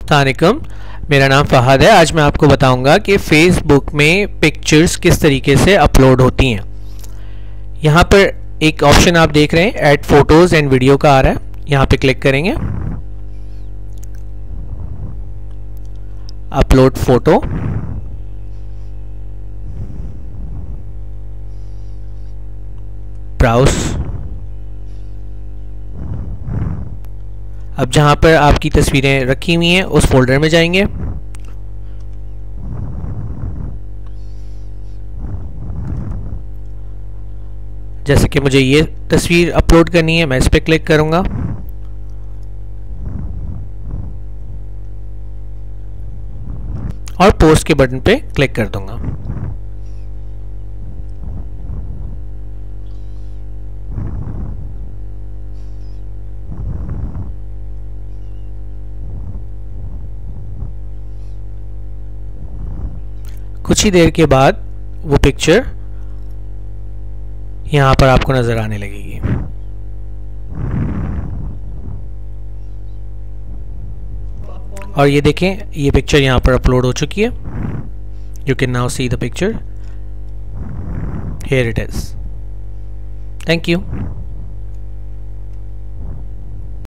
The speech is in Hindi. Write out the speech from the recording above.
अस्सलामुअलैकुम, मेरा नाम फ़हद है। आज मैं आपको बताऊंगा कि फ़ेसबुक में पिक्चर्स किस तरीके से अपलोड होती हैं। यहाँ पर एक ऑप्शन आप देख रहे हैं, ऐड फ़ोटोज़ एंड वीडियो का आ रहा है। यहाँ पे क्लिक करेंगे, अपलोड फ़ोटो, ब्राउज। अब जहाँ पर आपकी तस्वीरें रखी हुई हैं उस फोल्डर में जाएंगे। जैसे कि मुझे ये तस्वीर अपलोड करनी है, मैं इस पर क्लिक करूँगा। और पोस्ट के बटन पे क्लिक कर दूंगा। कुछ ही देर के बाद वो पिक्चर यहाँ पर आपको नज़र आने लगेगी। और ये देखें, ये पिक्चर यहाँ पर अपलोड हो चुकी है। You can now see the picture, here it is. Thank you.